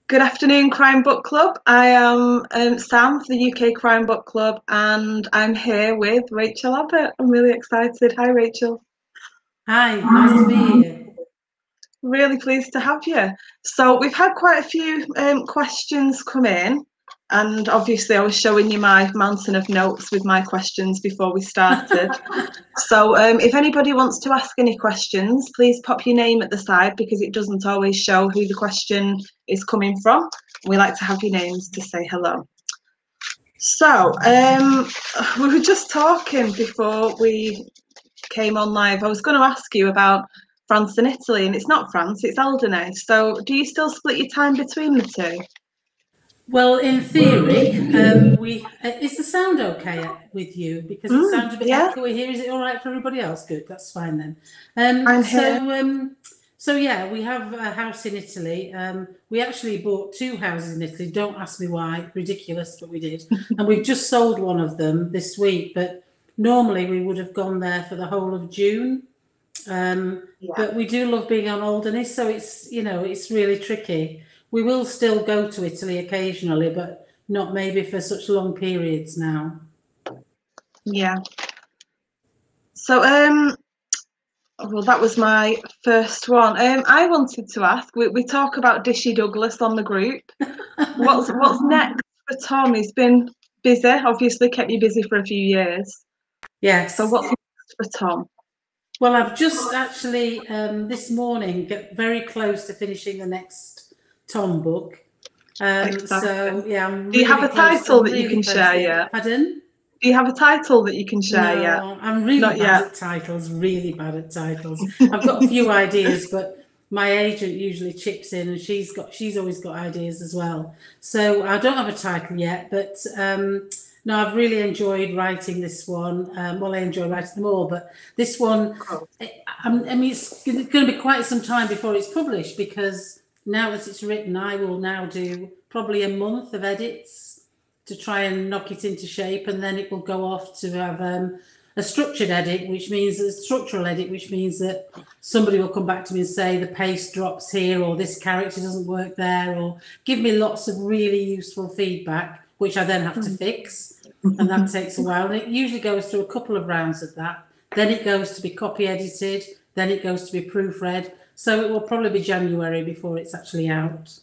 Good afternoon, Crime Book Club. I am Sam for the UK Crime Book Club, and I'm here with Rachel Abbott. I'm really excited. Hi, Rachel. Hi, nice to be here. Really pleased to have you. So we've had quite a few questions come in, and obviously I was showing you my mountain of notes with my questions before we started. So if anybody wants to ask any questions, please pop your name at the side because it doesn't always show who the question is coming from. We like to have your names to say hello. So we were just talking before we came on live. I was going to ask you about France and Italy, and it's not France, it's Alderney. So do you still split your time between the two? Well, in theory, is the sound okay with you? Because it sounds a bit echoey here. Is it all right for everybody else? Good, that's fine then. I'm here. So yeah, we have a house in Italy. We actually bought 2 houses in Italy. Don't ask me why, ridiculous, but we did. And we've just sold one of them this week, but normally we would have gone there for the whole of June. But we do love being on Alderney, so it's really tricky. We will still go to Italy occasionally, but not maybe for such long periods now. Yeah. So well, that was my first one. I wanted to ask. We talk about Dishy Douglas on the group. What's next for Tom? He's been busy. Obviously, kept you busy for a few years. Yes. So what's next for Tom? Well, I've just actually this morning get very close to finishing the next Tom book. So yeah, I'm really Do you have a title that you can share yet? Pardon? Do you have a title that you can share yet? I'm really bad at titles, really bad at titles. I've got a few ideas, but my agent usually chips in and she's always got ideas as well. So I don't have a title yet, but no, I've really enjoyed writing this one. Well, I enjoy writing them all, but this one, I mean, it's going to be quite some time before it's published because now that it's written, I will now do probably a month of edits to try and knock it into shape, and then it will go off to have a structured edit, which means a structural edit, which means that somebody will come back to me and say the pace drops here, or this character doesn't work there, or give me lots of really useful feedback, which I then have to fix, and that takes a while. And it usually goes through a couple of rounds of that. Then it goes to be copy edited, then it goes to be proofread. So it will probably be January before it's actually out.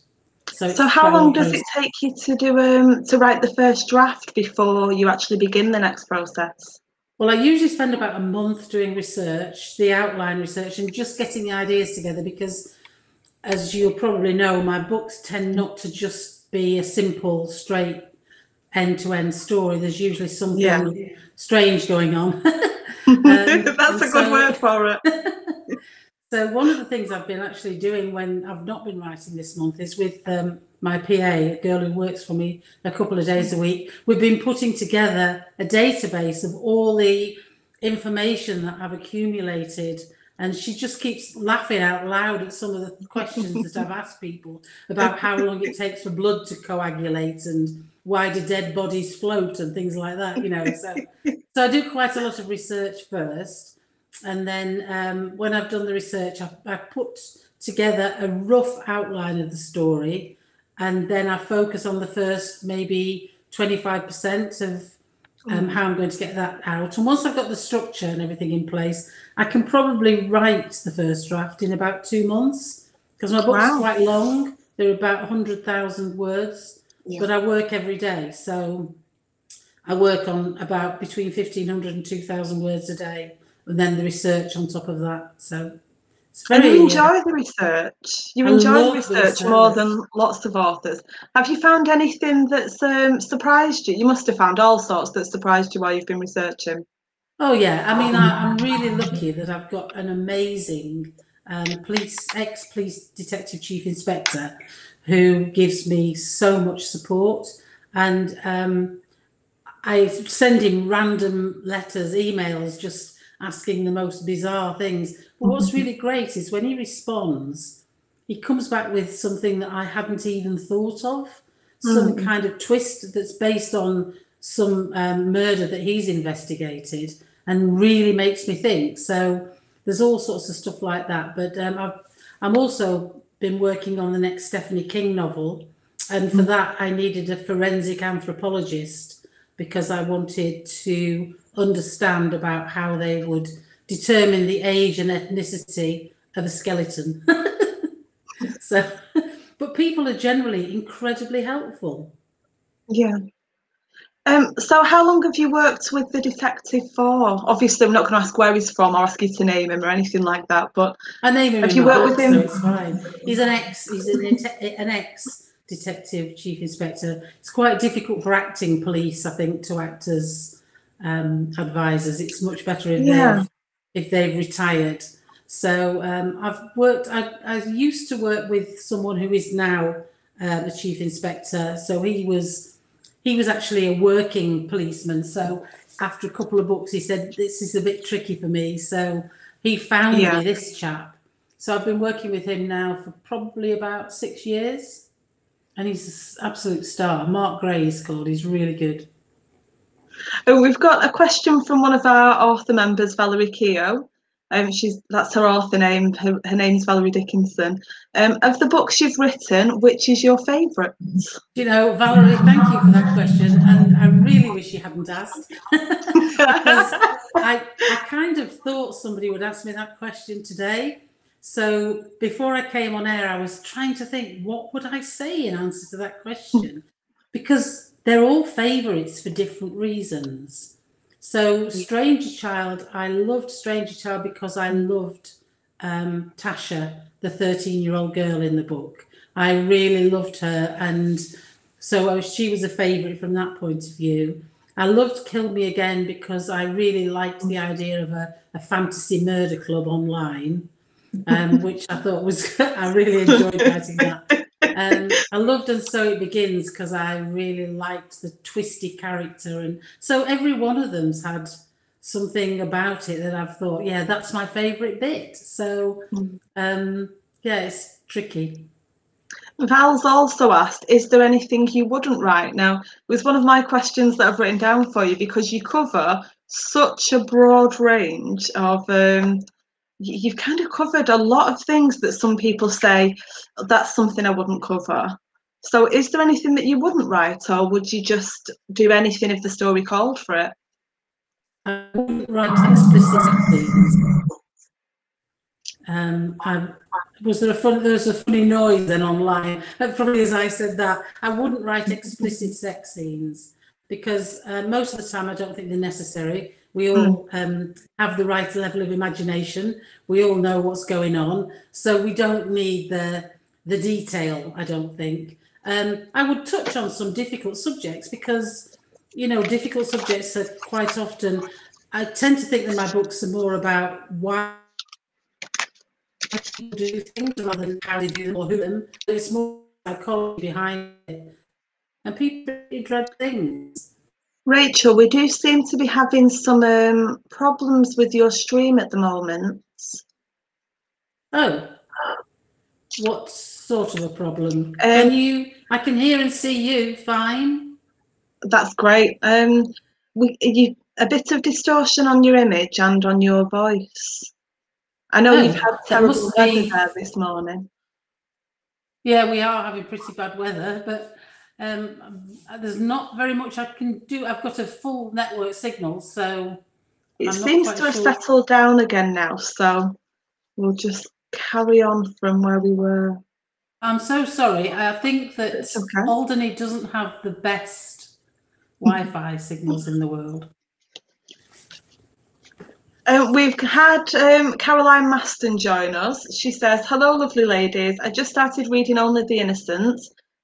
So how long does it take you to do to write the first draft before you actually begin the next process? Well, I usually spend about a month doing research, the outline research, and just getting the ideas together because, as you'll probably know, my books tend not to just be a simple, straight, end-to-end story. There's usually something strange going on. That's a good word for it. So one of the things I've been actually doing when I've not been writing this month is with my PA, a girl who works for me a couple of days a week. We've been putting together a database of all the information that I've accumulated, and she just keeps laughing out loud at some of the questions that I've asked people about how long it takes for blood to coagulate and why do dead bodies float and things like that, So I do quite a lot of research first. And then when I've done the research, I put together a rough outline of the story, and then I focus on the first maybe 25% of how I'm going to get that out. And once I've got the structure and everything in place, I can probably write the first draft in about 2 months because my book's quite long. They're about 100,000 words, but I work every day. So I work on about between 1,500 and 2,000 words a day. And then the research on top of that. So it's very. And you enjoy the research. You enjoy the research more than lots of authors. Have you found anything that's surprised you? You must have found all sorts that surprised you while you've been researching. Oh yeah, I mean I'm really lucky that I've got an amazing ex-police detective chief inspector who gives me so much support, and I send him random letters, emails, just asking the most bizarre things. But what's really great is when he responds, he comes back with something that I hadn't even thought of, some kind of twist that's based on some murder that he's investigated and really makes me think. So there's all sorts of stuff like that. But I'm also been working on the next Stephanie King novel, And for that, I needed a forensic anthropologist because I wanted to understand about how they would determine the age and ethnicity of a skeleton. So, but people are generally incredibly helpful. Yeah. So how long have you worked with the detective for? Obviously, I'm not going to ask where he's from or ask you to name him or anything like that, but I name him have in you my worked book, with him? so it's fine. He's an ex-detective chief inspector. It's quite difficult for acting police, I think, to act as advisors. It's much better if they've retired. So I used to work with someone who is now the chief inspector. So he was actually a working policeman. So after a couple of books, he said, this is a bit tricky for me. So he found me this chap. So I've been working with him now for probably about 6 years. And he's an absolute star. Mark Gray is called. He's really good. Oh, we've got a question from one of our author members, Valerie Keogh. That's her author name. Her name's Valerie Dickinson. Of the books you've written, which is your favourite? You know, Valerie, thank you for that question. And I really wish you hadn't asked because I kind of thought somebody would ask me that question today. So before I came on air, I was trying to think, what would I say in answer to that question? Because they're all favourites for different reasons. So Stranger Child, I loved Stranger Child because I loved Tasha, the 13-year-old girl in the book. I really loved her, and so she was a favourite from that point of view. I loved Kill Me Again because I really liked the idea of a fantasy murder club online, which I thought was, I really enjoyed writing that. I loved And So It Begins because I really liked the twisty character. And so every one of them's had something about it that I've thought, yeah, that's my favourite bit. So, yeah, it's tricky. Val's also asked, is there anything you wouldn't write? Now, it was one of my questions that I've written down for you because you cover such a broad range of, you've kind of covered a lot of things that some people say, that's something I wouldn't cover. So is there anything that you wouldn't write, or would you just do anything if the story called for it? I wouldn't write explicit scenes. Was there a funny noise then online? Probably as I said that, I wouldn't write explicit sex scenes because most of the time I don't think they're necessary. We all have the right level of imagination. We all know what's going on, so we don't need the detail, I don't think. I would touch on some difficult subjects because, you know, difficult subjects are quite often, I tend to think that my books are more about why people do things rather than how they do them or who them. It's more psychology behind it. And people dread things. Rachel, we do seem to be having some problems with your stream at the moment. Oh, what sort of a problem? I can hear and see you fine. That's great. A bit of distortion on your image and on your voice. I know you've had terrible weather there this morning. Yeah, we are having pretty bad weather, but there's not very much I can do. I've got a full network signal, so it seems to have settled down again now, so we'll just carry on from where we were. I'm so sorry. I think that Alderney doesn't have the best Wi-Fi signals in the world. We've had Caroline Maston join us. She says, hello, lovely ladies. I just started reading Only the Innocent.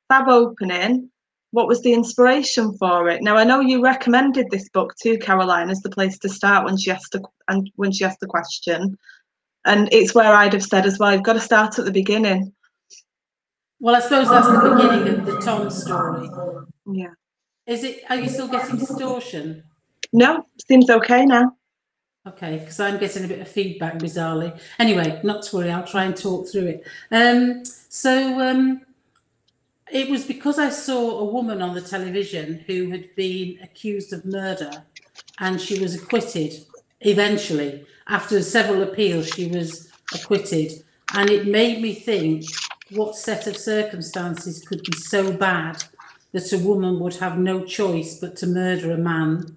Fab opening. What was the inspiration for it? Now, I know you recommended this book to Caroline as the place to start when she asked the question. And it's where I'd have said as well, you've got to start at the beginning. Well, I suppose that's the beginning of the Tom story. Yeah. Are you still getting distortion? No, seems okay now. Okay, because I'm getting a bit of feedback bizarrely. Anyway, not to worry, I'll try and talk through it. It was because I saw a woman on the television who had been accused of murder and she was acquitted eventually. After several appeals, she was acquitted. And it made me think, what set of circumstances could be so bad that a woman would have no choice but to murder a man.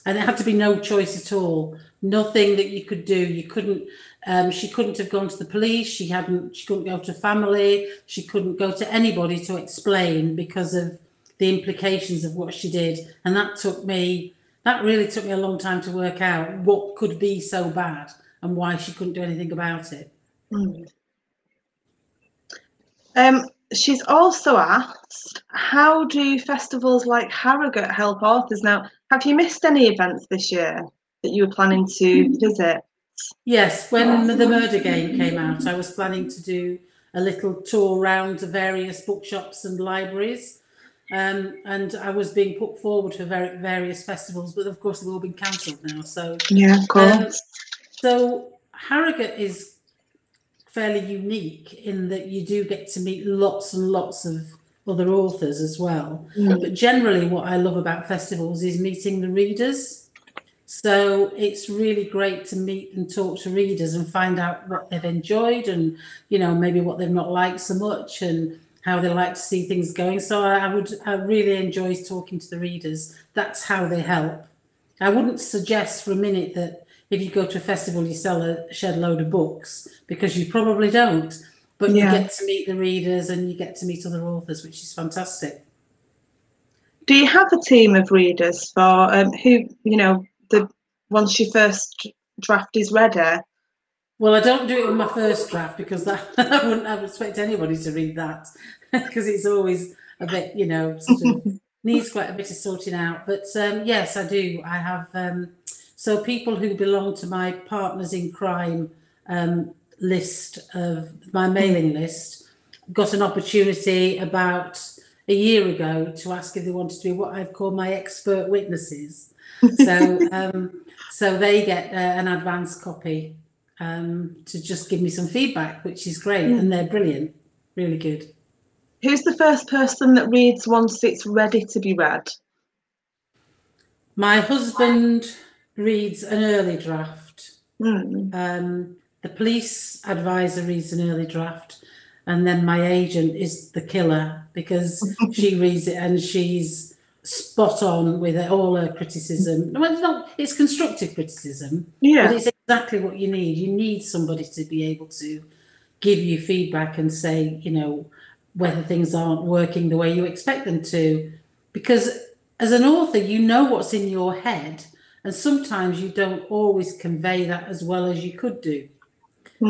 And it had to be no choice at all. Nothing that you could do. You couldn't. She couldn't have gone to the police. She couldn't go to family. She couldn't go to anybody to explain because of the implications of what she did. And that really took me a long time to work out what could be so bad and why she couldn't do anything about it. She's also asked, how do festivals like Harrogate help authors? Now, have you missed any events this year that you were planning to visit? Yes, when The Murder Game came out, I was planning to do a little tour round to various bookshops and libraries. And I was being put forward for various festivals, but of course they've all been cancelled now. So yeah, of course. So Harrogate is fairly unique in that you do get to meet lots and lots of other authors as well. But generally, what I love about festivals is meeting the readers. So it's really great to meet and talk to readers and find out what they've enjoyed and, you know, maybe what they've not liked so much and how they like to see things going. So I really enjoy talking to the readers. That's how they help. I wouldn't suggest for a minute that if you go to a festival, you sell a shed load of books, because you probably don't. But you get to meet the readers and you get to meet other authors, which is fantastic. Do you have a team of readers for who, you know, once your first draft is ready? Well, I don't do it in my first draft because I wouldn't expect anybody to read that because it's always a bit, you know, sort of needs quite a bit of sorting out. But yes, I do. I have so people who belong to my partners in crime list of my mailing list got an opportunity about a year ago to ask if they wanted to be what I've called my expert witnesses. So they get an advance copy to just give me some feedback, which is great, and they're brilliant, really good. Who's the first person that reads once it's ready to be read? My husband reads an early draft. The police advisor reads an early draft, and then my agent is the killer because she reads it and she's spot on with all her criticism. Well, it's constructive criticism, but it's exactly what you need. You need somebody to be able to give you feedback and say, you know, whether things aren't working the way you expect them to. Because as an author, you know what's in your head, and sometimes you don't always convey that as well as you could do.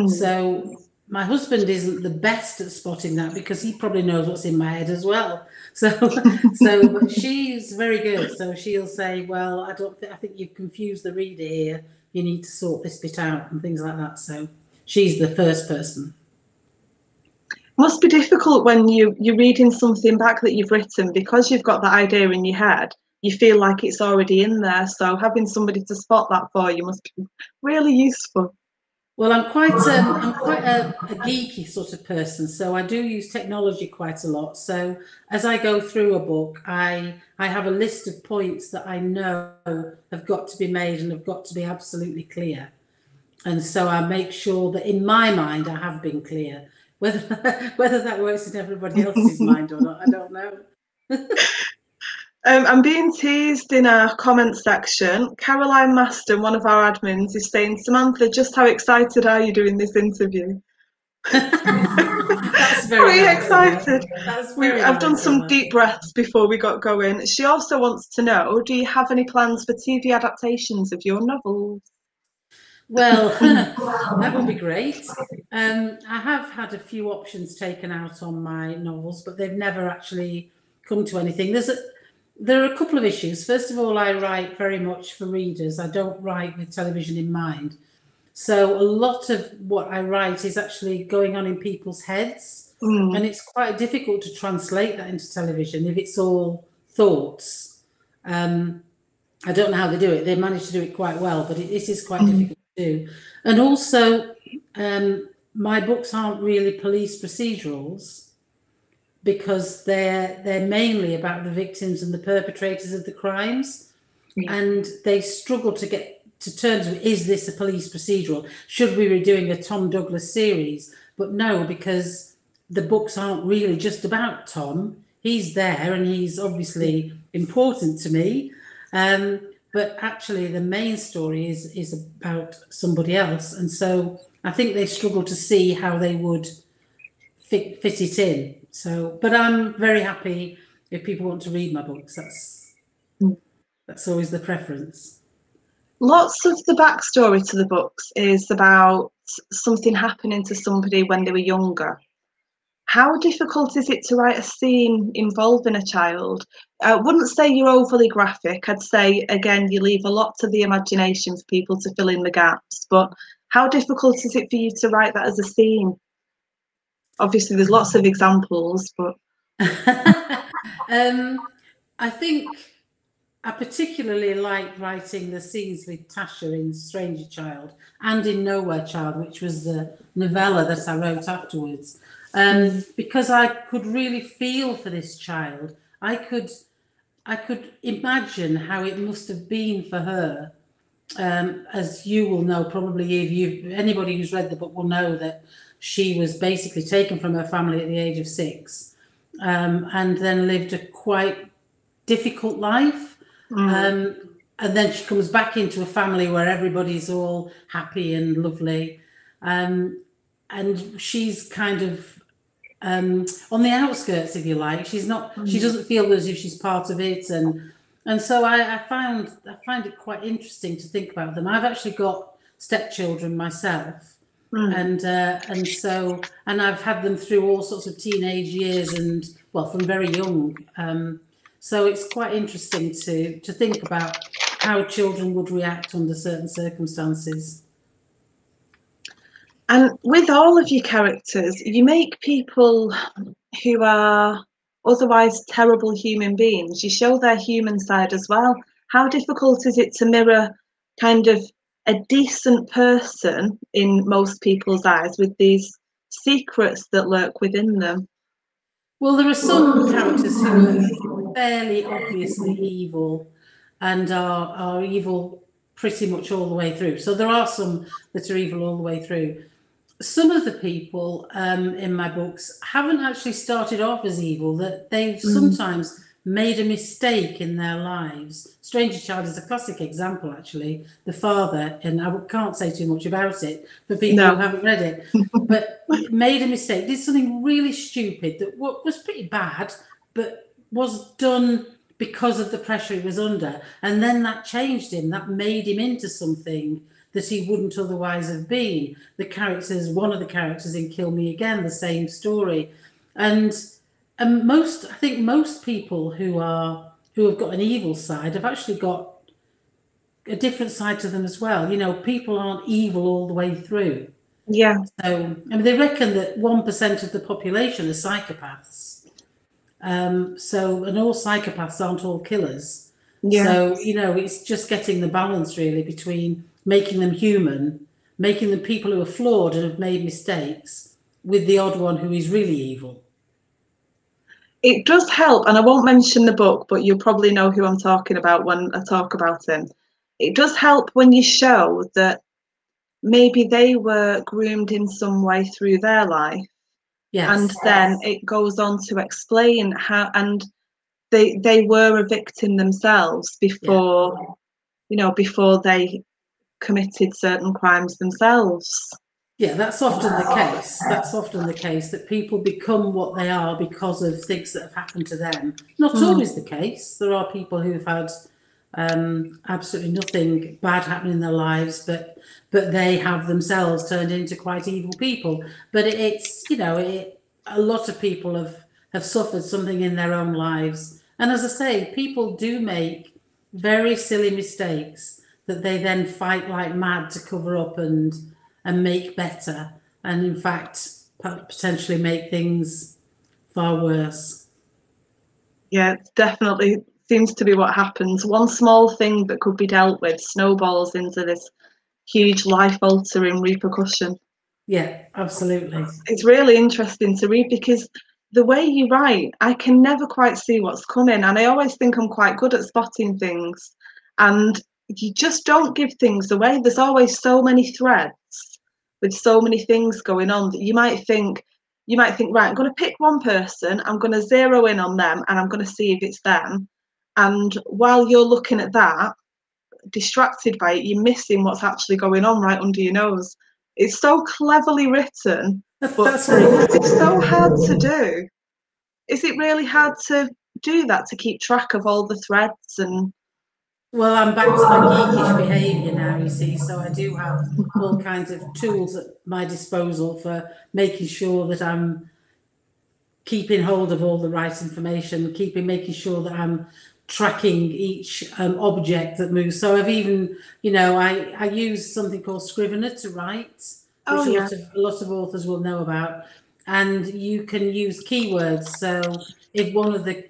So my husband isn't the best at spotting that because he probably knows what's in my head as well. But she's very good. So she'll say, well, I think you've confused the reader here. You need to sort this bit out and things like that. So she's the first person. It must be difficult when you're reading something back that you've written, because you've got that idea in your head. You feel like it's already in there. So having somebody to spot that for you must be really useful. Well, I'm quite a geeky sort of person, so I do use technology quite a lot. So as I go through a book, I have a list of points that I know have got to be made and have got to be absolutely clear. And so I make sure that in my mind I have been clear. Whether that works in everybody else's mind or not, I don't know. I'm being teased in our comment section. Caroline Maston, one of our admins, is saying, Samantha, just how excited are you doing this interview? That's very excited. I've done some deep breaths before we got going. She also wants to know, do you have any plans for TV adaptations of your novels? Well, that would be great. I have had a few options taken out on my novels, but they've never actually come to anything. There are a couple of issues. First of all, I write very much for readers. I don't write with television in mind. So a lot of what I write is actually going on in people's heads. And it's quite difficult to translate that into television if it's all thoughts. I don't know how they do it. They manage to do it quite well, but it is quite difficult to do. And also, my books aren't really police procedurals, because they're mainly about the victims and the perpetrators of the crimes, and they struggle to get to terms with, is this a police procedural? Should we be doing a Tom Douglas series? But no, because the books aren't really just about Tom. He's there and he's obviously important to me. But actually the main story is about somebody else. And so I think they struggle to see how they would fit it in. So, but I'm very happy if people want to read my books. That's always the preference. Lots of the backstory to the books is about something happening to somebody when they were younger. How difficult is it to write a scene involving a child? I wouldn't say you're overly graphic. I'd say, again, you leave a lot to the imagination for people to fill in the gaps. But how difficult is it for you to write that as a scene? Obviously, there's lots of examples, but... I think I particularly like writing the scenes with Tasha in Stranger Child and in Nowhere Child, which was the novella that I wrote afterwards. Because I could really feel for this child. I could imagine how it must have been for her. As you will know, probably if anybody who's read the book will know that she was basically taken from her family at the age of 6, and then lived a quite difficult life. And then she comes back into a family where everybody's all happy and lovely. And she's kind of on the outskirts, if you like. She's not. She doesn't feel as if she's part of it, and so I find it quite interesting to think about them. I've actually got stepchildren myself, and I've had them through all sorts of teenage years, and well, from very young. So it's quite interesting to think about how children would react under certain circumstances. And with all of your characters, you make people who are otherwise terrible human beings. You show their human side as well. How difficult is it to mirror kind of a decent person in most people's eyes with these secrets that lurk within them? Well, there are some characters who are fairly obviously evil and are evil pretty much all the way through. So there are some that are evil all the way through. Some of the people in my books haven't actually started off as evil, that they've sometimes made a mistake in their lives. Stranger Child is a classic example, actually. The father, and I can't say too much about it for people who haven't read it, but made a mistake, did something really stupid that was pretty bad, but was done because of the pressure he was under. And then that changed him, that made him into something that he wouldn't otherwise have been. One of the characters in Kill Me Again, the same story. And I think most people who have got an evil side have actually got a different side to them as well. You know, people aren't evil all the way through. Yeah. So, I mean, they reckon that 1% of the population are psychopaths. And all psychopaths aren't all killers. Yeah. So, you know, it's just getting the balance really between making them human, making them people who are flawed and have made mistakes, with the odd one who is really evil. It does help, and I won't mention the book, but you'll probably know who I'm talking about when I talk about him. It does help when you show that maybe they were groomed in some way through their life. Yes. And then it goes on to explain how, and they were a victim themselves before, before they committed certain crimes themselves. Yeah, that's often the case. That's often the case, that people become what they are because of things that have happened to them. Not always the case. There are people who've had absolutely nothing bad happen in their lives, but they have themselves turned into quite evil people. But it's, a lot of people have suffered something in their own lives. And as I say, people do make very silly mistakes that they then fight like mad to cover up and make better, and in fact potentially make things far worse. Yeah, it definitely seems to be what happens. One small thing that could be dealt with snowballs into this huge life-altering repercussion. Yeah, absolutely. It's really interesting to read, because the way you write, I can never quite see what's coming, and I always think I'm quite good at spotting things, and you just don't give things away. There's always so many threads with so many things going on that you might think, you might think, right, I'm going to pick one person, I'm going to zero in on them, and I'm going to see if it's them. And while you're looking at that, distracted by it, you're missing what's actually going on right under your nose. It's so cleverly written, but That's right. it's so hard to do. Is it really hard to do that, to keep track of all the threads? And Well, I'm back to my geekish behaviour now, you see, so I do have all kinds of tools at my disposal for making sure that I'm keeping hold of all the right information, making sure that I'm tracking each object that moves. So I've even, I use something called Scrivener to write, which a lot of authors will know about. And you can use keywords. So if one of the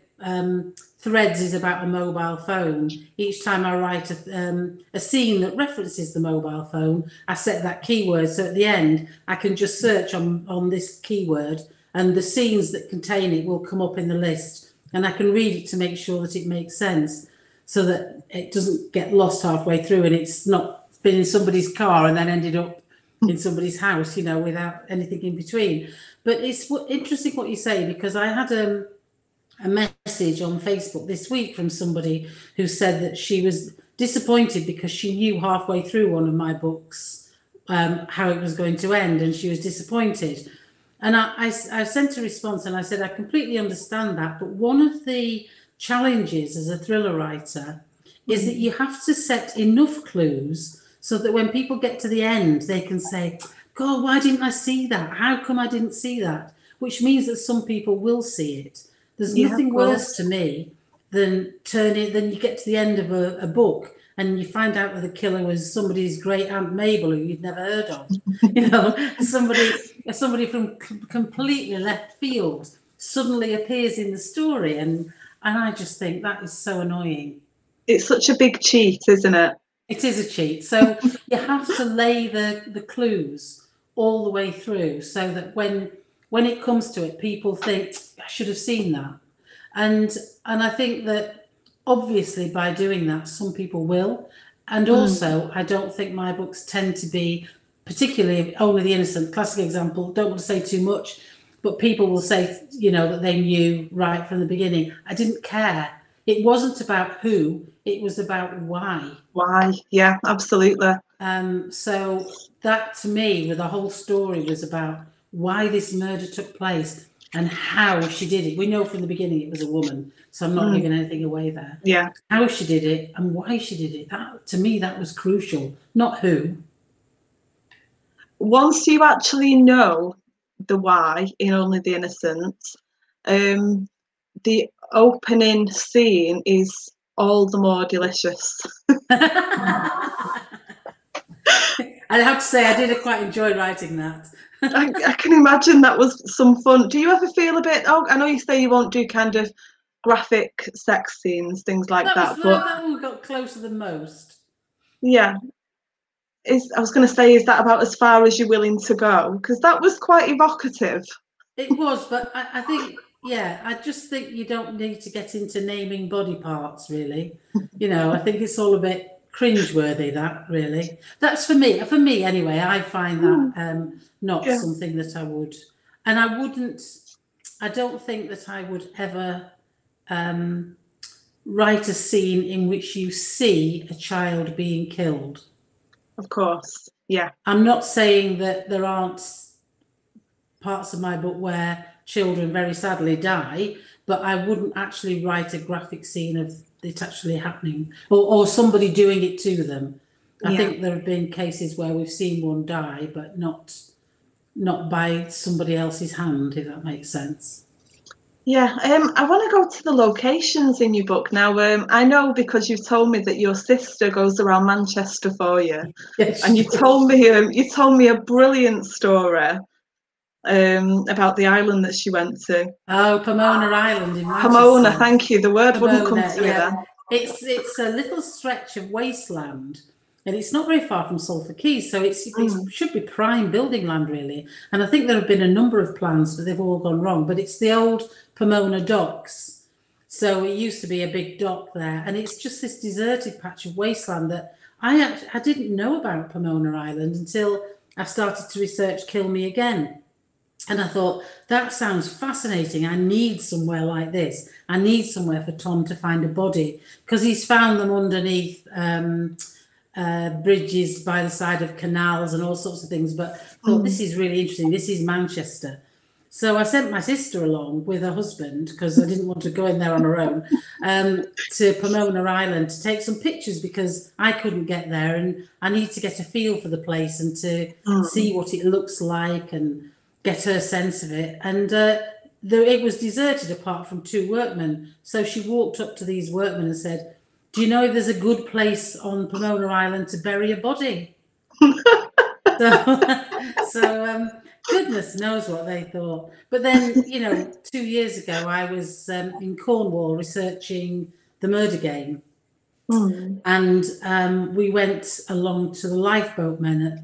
threads is about a mobile phone, each time I write a scene that references the mobile phone, I set that keyword. So at the end, I can just search on this keyword, and the scenes that contain it will come up in the list, and I can read it to make sure that it makes sense, so that it doesn't get lost halfway through and it's not been in somebody's car and then ended up in somebody's house, without anything in between. But it's interesting what you say, because I had a message on Facebook this week from somebody who said that she was disappointed because she knew halfway through one of my books how it was going to end, and she was disappointed. And I sent a response and I said, I completely understand that, but one of the challenges as a thriller writer is that you have to set enough clues so that when people get to the end, they can say, God, why didn't I see that? How come I didn't see that? Which means that some people will see it. There's nothing worse to me than you get to the end of a book and you find out that the killer was somebody's great Aunt Mabel who you'd never heard of. Somebody from completely left field suddenly appears in the story, and I just think that is so annoying. It's such a big cheat, isn't it? It is a cheat. So you have to lay the clues all the way through, so that when it comes to it, people think, I should have seen that. And I think that obviously by doing that, some people will. And also, I don't think my books tend to be, particularly Only the Innocent, classic example, don't want to say too much, but people will say, that they knew right from the beginning. I didn't care. It wasn't about who, it was about why. Why? Yeah, absolutely. So that, to me, the whole story was about why this murder took place and how she did it. We know from the beginning it was a woman, so I'm not giving anything away there. Yeah. How she did it and why she did it. That, to me, that was crucial, not who. Once you actually know the why in Only the Innocent, the opening scene is all the more delicious. I have to say, I did quite enjoy writing that. I can imagine that was some fun. Do you ever feel a bit, I know you say you won't do kind of graphic sex scenes, things like that, but that one got closer than most. Yeah. I was going to say, is that about as far as you're willing to go? Because that was quite evocative. It was, but I think, I just think you don't need to get into naming body parts, really. I think it's all a bit cringeworthy, that, really. That's for me anyway. I find that not something that I would, and I don't think that I would ever write a scene in which you see a child being killed. Of course, yeah. I'm not saying that there aren't parts of my book where children very sadly die, but I wouldn't actually write a graphic scene of it actually happening or somebody doing it to them. I think there have been cases where we've seen one die, but not by somebody else's hand, if that makes sense. Yeah, I want to go to the locations in your book now. I know because you've told me that your sister goes around Manchester for you, and you told me a brilliant story about the island that she went to. Oh, Pomona Island in Manchester. Pomona, thank you. The word wouldn't come to me then. It's a little stretch of wasteland, and it's not very far from Salford Quays, so it should be prime building land, really. And I think there have been a number of plans, but they've all gone wrong. But it's the old Pomona docks, so it used to be a big dock there, and it's just this deserted patch of wasteland that I didn't know about Pomona Island until I started to research Kill Me Again. And I thought, that sounds fascinating. I need somewhere like this. I need somewhere for Tom to find a body, because he's found them underneath bridges by the side of canals and all sorts of things. But thought, this is really interesting. This is Manchester. So I sent my sister along with her husband, because I didn't want to go in there on her own, to Pomona Island to take some pictures, because I couldn't get there and I need to get a feel for the place and to see what it looks like and get her sense of it. And it was deserted apart from 2 workmen. So she walked up to these workmen and said, "Do you know if there's a good place on Pomona Island to bury a body?" so goodness knows what they thought. But then, 2 years ago, I was in Cornwall researching the murder game. And we went along to the lifeboatmen at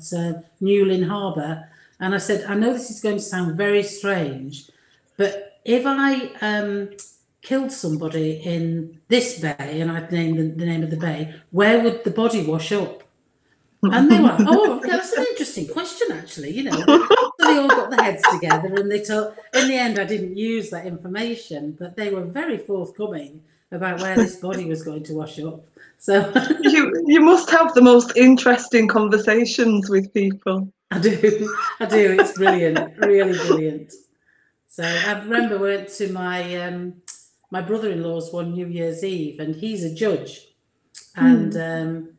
Newlyn Harbour. And I said, I know this is going to sound very strange, but if I killed somebody in this bay, and I'd named the name of the bay, where would the body wash up? And they were, oh, that's an interesting question, actually, So they all got their heads together, and they told, in the end, I didn't use that information, but they were very forthcoming about where this body was going to wash up. So you must have the most interesting conversations with people. I do. It's brilliant, really brilliant. So I remember we went to my brother-in-law's one New Year's Eve, and he's a judge, and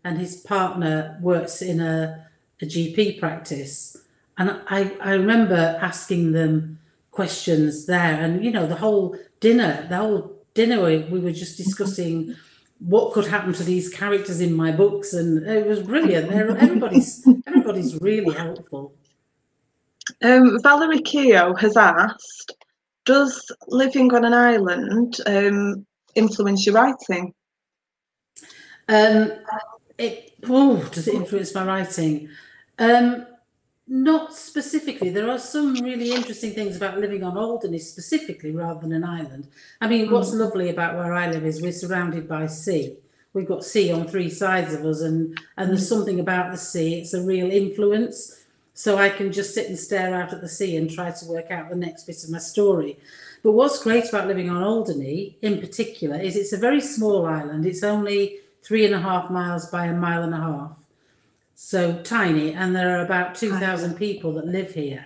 his partner works in a GP practice, and I remember asking them questions there, and the whole dinner we were just discussing what could happen to these characters in my books, and it was brilliant. Everybody's really helpful. Valerie Keogh has asked, does living on an island influence your writing? Does it influence my writing? Not specifically. There are some really interesting things about living on Alderney specifically rather than an island. I mean, what's lovely about where I live is we're surrounded by sea. We've got sea on 3 sides of us, and there's something about the sea. It's a real influence. So I can just sit and stare out at the sea and try to work out the next bit of my story. But what's great about living on Alderney in particular is it's a very small island. It's only 3.5 miles by 1.5 miles. So tiny, and there are about 2,000 people that live here.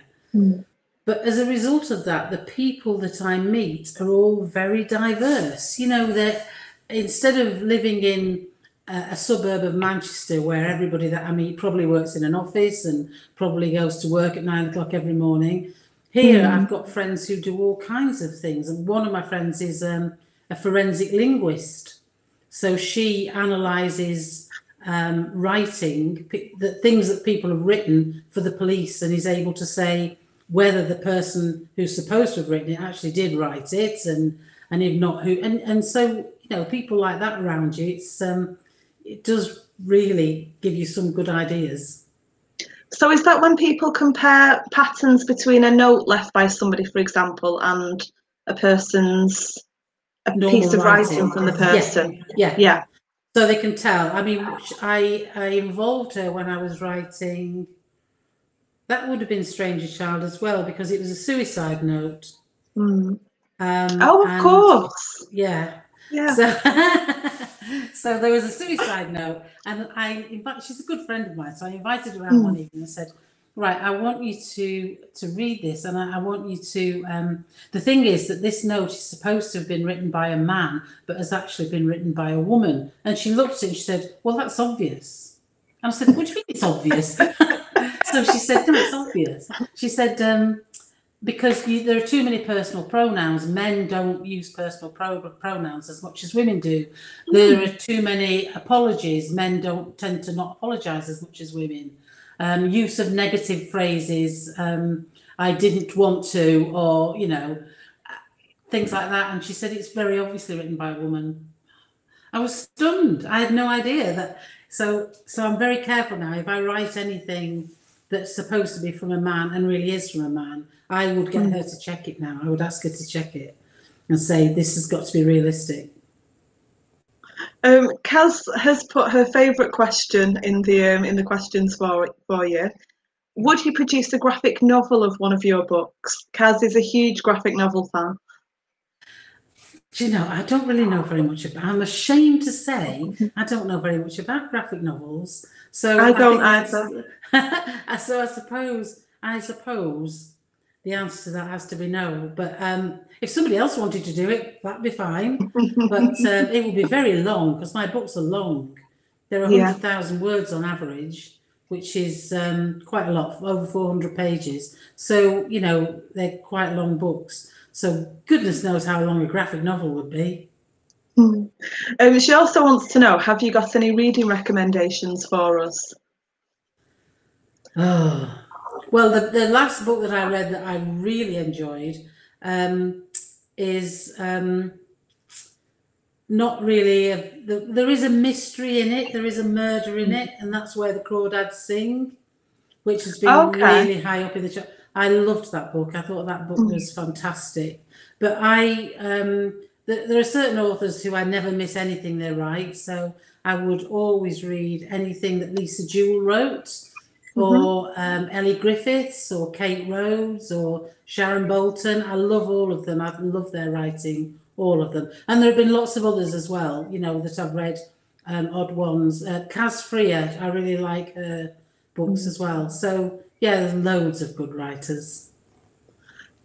But as a result of that, the people that I meet are all very diverse. That instead of living in a suburb of Manchester where everybody that I meet probably works in an office and probably goes to work at 9 o'clock every morning, here I've got friends who do all kinds of things. And one of my friends is a forensic linguist. So she analyses writing, the things that people have written for the police, and is able to say whether the person who's supposed to have written it actually did write it, and if not, who. And so people like that around you, it does really give you some good ideas. So is that when people compare patterns between a note left by somebody, for example, and a piece of writing from the person? Yeah. So they can tell. I mean, I involved her when I was writing. That would have been Stranger Child as well, because it was a suicide note. Of course. Yeah. So there was a suicide note, and she's a good friend of mine, so I invited her around one evening and said, right, I want you to read this, and I want you to, the thing is that this note is supposed to have been written by a man, but has actually been written by a woman. And she looked at it and she said, well, that's obvious. And I said, what do you mean it's obvious? So she said, no, it's obvious. She said, because there are too many personal pronouns. Men don't use personal pronouns as much as women do. There are too many apologies. Men don't tend to not apologise as much as women. Use of negative phrases, I didn't want to, or, things like that. And she said it's very obviously written by a woman. I was stunned. I had no idea that. So I'm very careful now. If I write anything that's supposed to be from a man and really is from a man, I would get her to check it now. I would ask her to check it and say, this has got to be realistic. Kaz has put her favourite question in the questions for you. would you produce a graphic novel of one of your books? Kaz is a huge graphic novel fan. Do you know, I don't really know very much about. I'm ashamed to say I don't know very much about graphic novels. So I don't think either. So I suppose the answer to that has to be no. But if somebody else wanted to do it, that'd be fine. But it would be very long because my books are long. They're 100,000 words on average, which is quite a lot, over 400 pages. So, you know, they're quite long books. So goodness knows how long a graphic novel would be. She also wants to know, have you got any reading recommendations for us? Oh, well, the last book that I read that I really enjoyed is not really, there is a mystery in it, there is a murder in it, and that's Where the Crawdads Sing, which has been really high up in the chart. I loved that book. I thought that book was fantastic. But there are certain authors who I never miss anything they write, so I would always read anything that Lisa Jewell wrote, or Ellie Griffiths, or Kate Rhodes, or Sharon Bolton. I love all of them. I love their writing, all of them. And there have been lots of others as well, you know, that I've read, odd ones. Kaz Freer, I really like her books as well. So yeah, there's loads of good writers.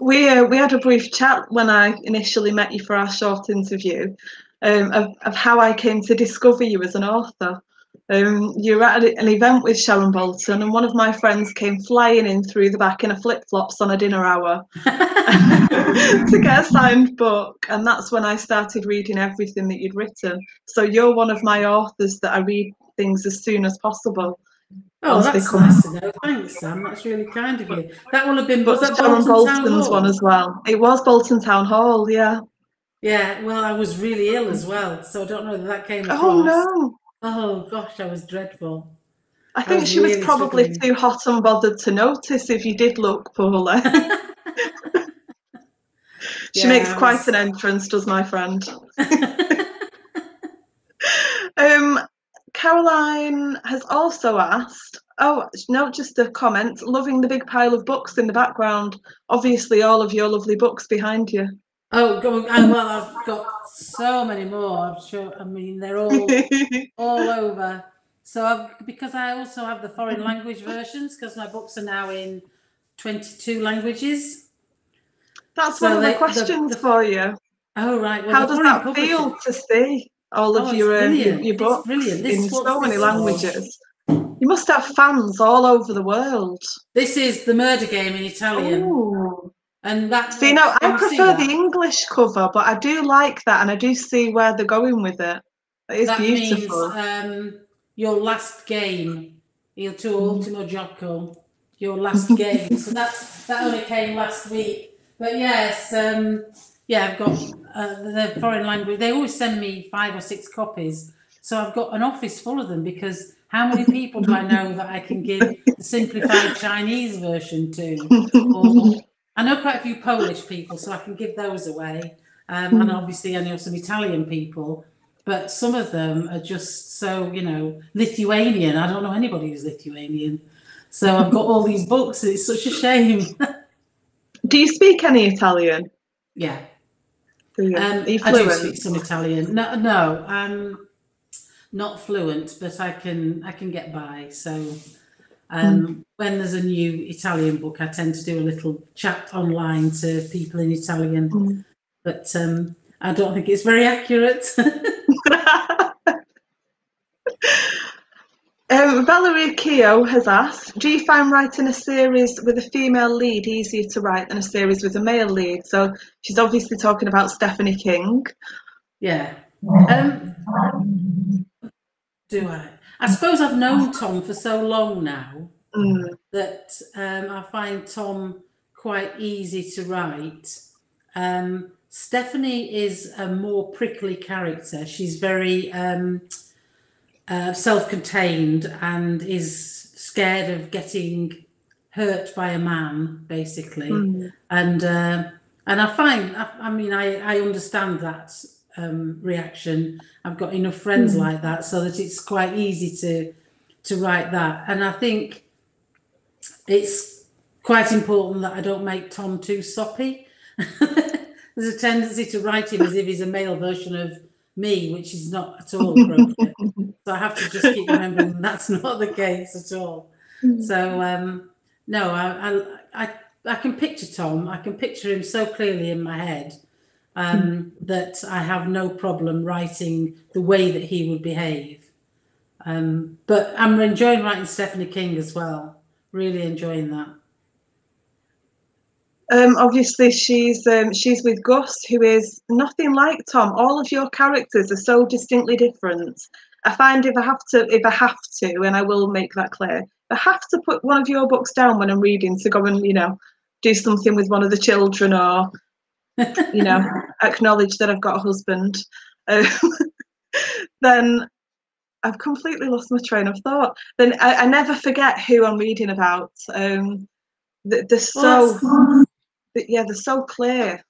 We had a brief chat when I initially met you for our short interview of how I came to discover you as an author. You were at an event with Sharon Bolton, and one of my friends came flying in through the back in a flip-flops on a dinner hour to get a signed book, and that's when I started reading everything that you'd written. So you're one of my authors that I read things as soon as possible. Oh, that's nice to know. Thanks, Sam. That's really kind of you. That will have been, was that Sharon Bolton Town Bolton's Hall? one as well. It was Bolton Town Hall, yeah. Yeah, well, I was really ill as well, so I don't know that came across. Oh no. Oh gosh, I was dreadful. I think she was probably too hot and bothered to notice if you did look poorly. She makes quite an entrance, does my friend. Caroline has also asked, oh no, just a comment, loving the big pile of books in the background. Obviously all of your lovely books behind you. Oh, well, I've got so many more, I'm sure. I mean, they're all over. So because I also have the foreign language versions, because my books are now in 22 languages. That's one of the questions for you. Oh, right. Well, how does that feel to see all of your books in so many languages? You must have fans all over the world. This is The Murder Game in Italian. Ooh. And that, so, you know, I prefer the English cover, but I do like that, and I do see where they're going with it. It is beautiful. Means, your last game, il tuo ultimo gioco, your last game. So that only came last week. But yes, yeah, I've got the foreign language. They always send me 5 or 6 copies. So I've got an office full of them, because how many people do I know that I can give the simplified Chinese version to? Or, I know quite a few Polish people, so I can give those away. And obviously I know some Italian people, but some of them are just so, you know, Lithuanian. I don't know anybody who's Lithuanian. So I've got all these books. It's such a shame. Do you speak any Italian? Yeah. Are you fluent? I do speak some Italian. No, I'm not fluent, but I can get by. So when there's a new Italian book, I tend to do a little chat online to people in Italian. But I don't think it's very accurate. Valerie Keogh has asked, do you find writing a series with a female lead easier to write than a series with a male lead? So she's obviously talking about Stephanie King. Yeah. Do I? I suppose I've known Tom for so long now that I find Tom quite easy to write. Stephanie is a more prickly character. She's very self-contained and is scared of getting hurt by a man, basically. And I find, I mean, I understand that reaction. I've got enough friends like that, so that it's quite easy to write that. And I think it's quite important that I don't make Tom too soppy. There's a tendency to write him as if he's a male version of me, which is not at all appropriate. So I have to just keep remembering that's not the case at all. So no, I can picture Tom. I can picture him so clearly in my head that I have no problem writing the way that he would behave. But I'm enjoying writing Stephanie King as well. Really enjoying that. Obviously, she's with Gus, who is nothing like Tom. All of your characters are so distinctly different. I find if I have to, and I will make that clear, I have to put one of your books down when I'm reading to go and, do something with one of the children, or, acknowledge that I've got a husband. Then I've completely lost my train of thought. Then I never forget who I'm reading about. They're so clear.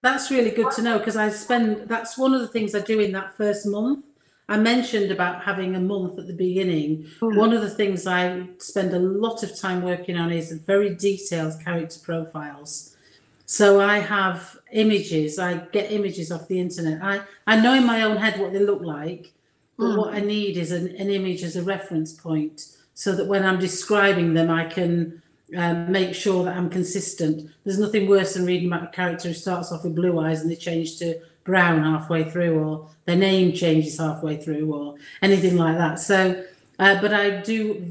That's really good to know, because that's one of the things I do in that first month. I mentioned about having a month at the beginning. One of the things I spend a lot of time working on is very detailed character profiles. So I have images, I get images off the internet. I know in my own head what they look like, but what I need is an image as a reference point, so that when I'm describing them, I can make sure that I'm consistent. There's nothing worse than reading about a character who starts off with blue eyes and they change to brown halfway through, or their name changes halfway through, or anything like that. So, but I do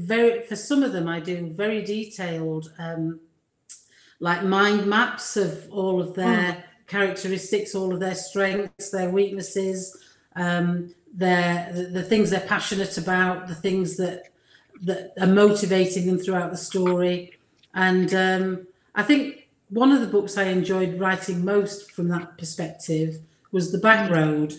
for some of them, I do very detailed, like mind maps of all of their characteristics, all of their strengths, their weaknesses, the things they're passionate about, the things that are motivating them throughout the story. And I think one of the books I enjoyed writing most from that perspective was The Back Road,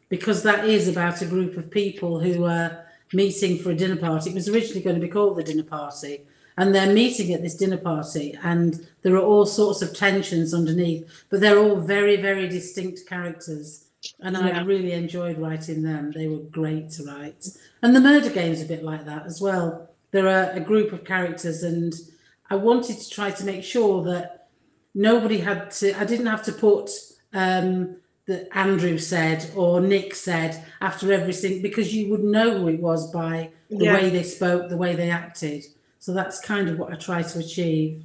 because that is about a group of people who are meeting for a dinner party. It was originally going to be called The Dinner Party, and they're meeting at this dinner party, and there are all sorts of tensions underneath, but they're all very, very distinct characters. And I really enjoyed writing them. They were great to write. And The Murder Game's a bit like that as well. There are a group of characters, and I wanted to try to make sure that I didn't have to put that Andrew said or Nick said after everything, because you would know who it was by the way they spoke, the way they acted. So that's kind of what I try to achieve.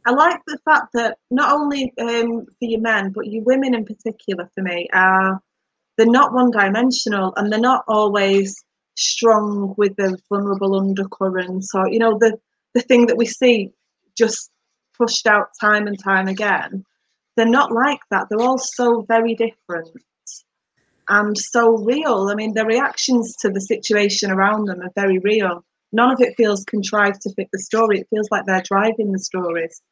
I like the fact that not only for your men, but your women in particular, for me, they're not one-dimensional, and they're not always strong with the vulnerable undercurrents, or the thing that we see just pushed out time and time again. They're not like that. They're all so very different and so real. I mean, the reactions to the situation around them are very real. None of it feels contrived to fit the story. It feels like they're driving the stories.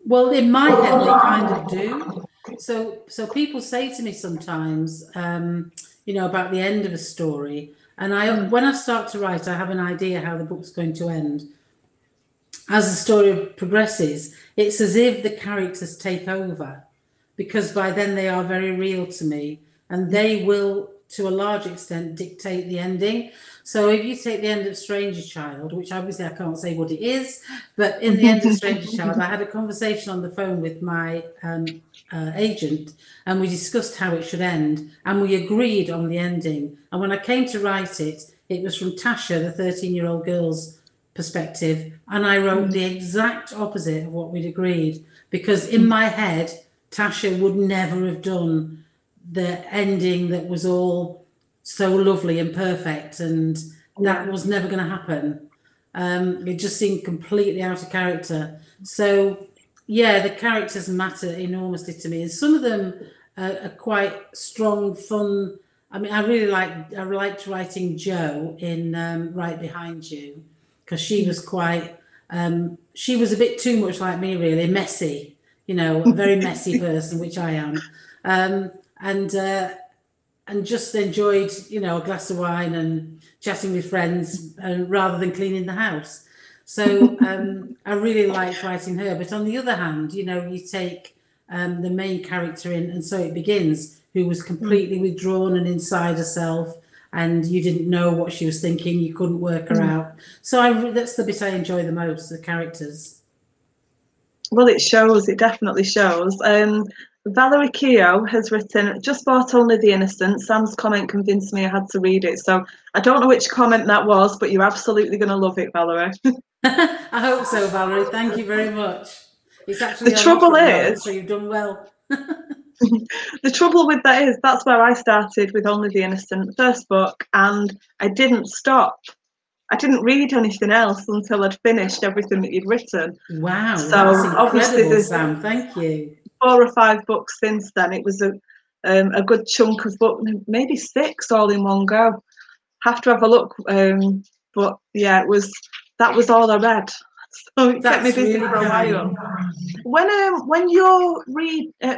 Well, in my head, they kind of do. So people say to me sometimes, about the end of a story, and when I start to write, I have an idea how the book's going to end. As the story progresses, it's as if the characters take over, because by then they are very real to me, and they will, to a large extent, dictate the ending. So if you take the end of Stranger Child, which obviously I can't say what it is, but in the end of Stranger Child, I had a conversation on the phone with my agent, and we discussed how it should end, and we agreed on the ending. And when I came to write it, it was from Tasha, the 13-year-old girl's perspective, and I wrote the exact opposite of what we'd agreed, because in my head, Tasha would never have done the ending that was all so lovely and perfect, and that was never going to happen. It just seemed completely out of character. So the characters matter enormously to me, and some of them are quite strong, fun. I mean, I liked writing Jo in Right Behind You, because she was she was a bit too much like me, really, messy, a very messy person, which I am. And just enjoyed, a glass of wine and chatting with friends, rather than cleaning the house. So I really liked writing her. But on the other hand, you take the main character in And So It Begins, who was completely withdrawn and inside herself, and you didn't know what she was thinking, you couldn't work her out. So that's the bit I enjoy the most, the characters. Well, it shows, it definitely shows. Valerie Keogh has written, just bought Only the Innocent. Sam's comment convinced me I had to read it. So I don't know which comment that was, but you're absolutely going to love it, Valerie. I hope so, Valerie. Thank you very much. It's actually the trouble is, so you've done well. The trouble with that is that's where I started with Only the Innocent, first book, and I didn't stop. I didn't read anything else until I'd finished everything that you'd written. Wow, so that's obviously incredible, Sam. Thank you. 4 or 5 books since then. It was a good chunk of book, maybe 6 all in one go. Have to have a look, but yeah, that was all I read. So it kept me busy for a while. When you're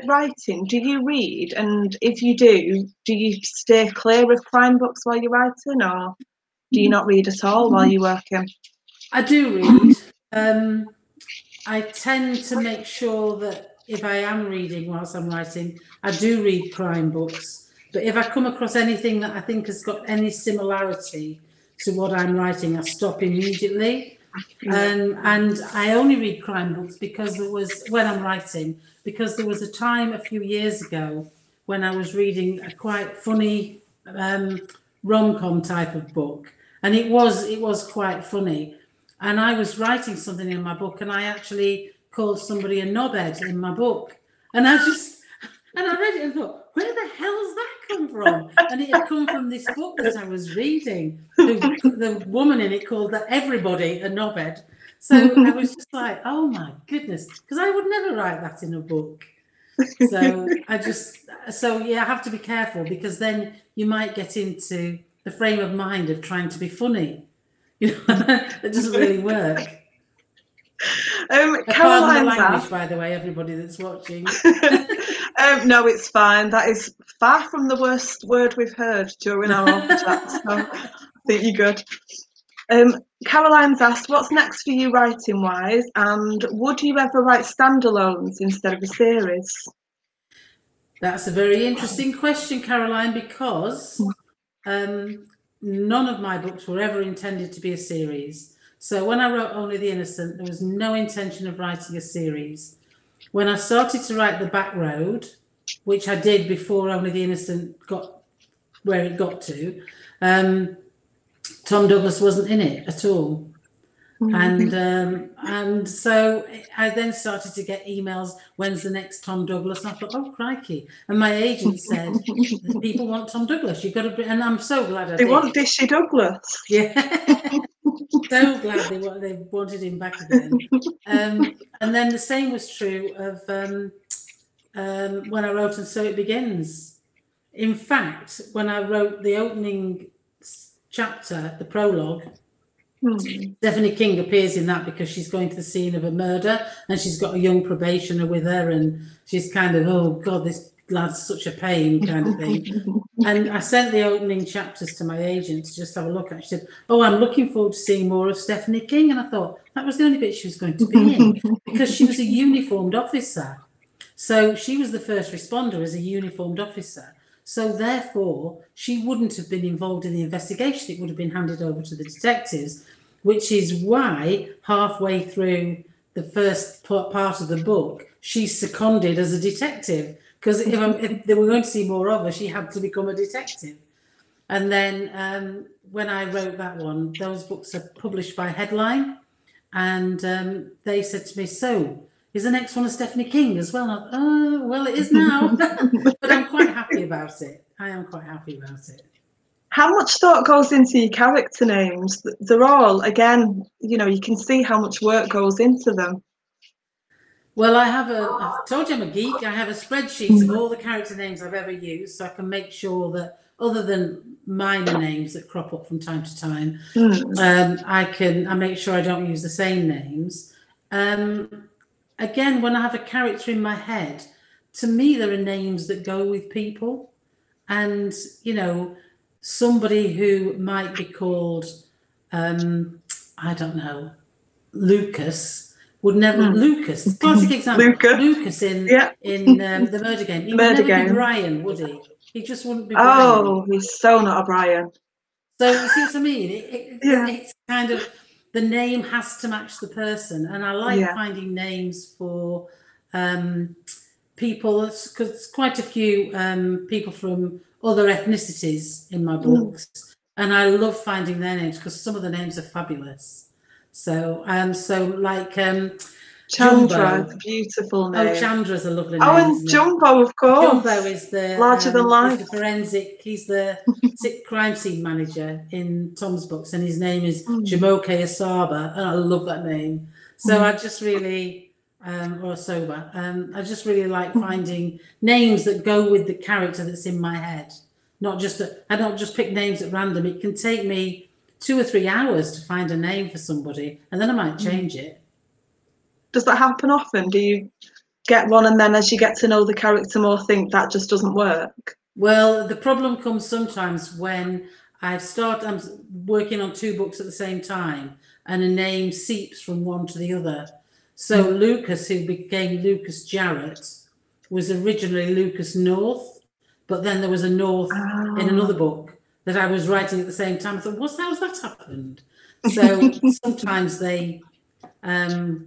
writing, do you read? And if you do you stay clear of crime books while you're writing, or do you not read at all while you're working? I do read. I tend to make sure that if I am reading whilst I'm writing, I do read crime books. But if I come across anything that I think has got any similarity to what I'm writing, I stop immediately. And I only read crime books because when I'm writing, because there was a time a few years ago when I was reading a quite funny rom-com type of book, and it was quite funny. And I was writing something in my book, and I actually called somebody a knobhead in my book, and I read it and thought, where the hell's that come from? And it had come from this book that I was reading. The woman in it called everybody a knobhead. So I was just like, oh my goodness, because I would never write that in a book. So I have to be careful, because then you might get into the frame of mind of trying to be funny. You know, it doesn't really work. Caroline's language, by the way, everybody that's watching. No, it's fine. That is far from the worst word we've heard during our author chat, so I think you're good. Caroline's asked, what's next for you writing-wise, and would you ever write standalones instead of a series? That's a very interesting question, Caroline, because none of my books were ever intended to be a series. So when I wrote Only the Innocent, there was no intention of writing a series. When I started to write The Back Road, which I did before Only the Innocent got where it got to, Tom Douglas wasn't in it at all. And so I then started to get emails, when's the next Tom Douglas? And I thought, oh, crikey. And my agent said, people want Tom Douglas. You've got to be, and I'm so glad I did. They want Dishy Douglas. Yeah. So glad they wanted him back again. And then the same was true of when I wrote And So It Begins. In fact, when I wrote the opening chapter, the prologue, Stephanie King appears in that because she's going to the scene of a murder and she's got a young probationer with her, and she's kind of, oh God, this lad's such a pain kind of thing. And I sent the opening chapters to my agent to just have a look at. She said, oh, I'm looking forward to seeing more of Stephanie King. And I thought that was the only bit she was going to be in, because she was a uniformed officer. So she was the first responder as a uniformed officer. So therefore, she wouldn't have been involved in the investigation. It would have been handed over to the detectives, which is why halfway through the first part of the book, she's seconded as a detective. Because if they were going to see more of her, she had to become a detective. And then when I wrote that one, those books are published by Headline. And they said to me, so is the next one a Stephanie King as well? And oh, well, it is now. But I'm quite happy about it. I am quite happy about it. How much thought goes into your character names? They're all, again, you know, you can see how much work goes into them. Well, I told you I'm a geek. I have a spreadsheet of all the character names I've ever used, so I can make sure that, other than minor names that crop up from time to time, I make sure I don't use the same names. Again, when I have a character in my head, to me, there are names that go with people. And, you know, somebody who might be called, I don't know, Lucas, would never Lucas. Classic example. Lucas in the Murder Game. He would never be Brian, would he? He just wouldn't be Brian. Oh, he's so not a Brian. So you see what I mean? It's kind of, the name has to match the person, and I like finding names for people, because quite a few people from other ethnicities in my books, and I love finding their names because some of the names are fabulous. So like Chandra, Jumbo. Beautiful name. Oh, Chandra's a lovely name. Oh, and Jumbo, of course. Jumbo is the larger than life. The forensic. He's the crime scene manager in Tom's books, and his name is Jamoke Asaba, and I love that name. So I just really, or Soba, I just really like finding names that go with the character that's in my head. I don't just pick names at random. It can take me 2 or 3 hours to find a name for somebody, and then I might change it. Does that happen often? Do you get one and then as you get to know the character more think that just doesn't work? Well, the problem comes sometimes when I'm working on 2 books at the same time and a name seeps from one to the other. So Lucas, who became Lucas Jarrett, was originally Lucas North, but then there was a North in another book that I was writing at the same time. I thought, how's that happened? So sometimes they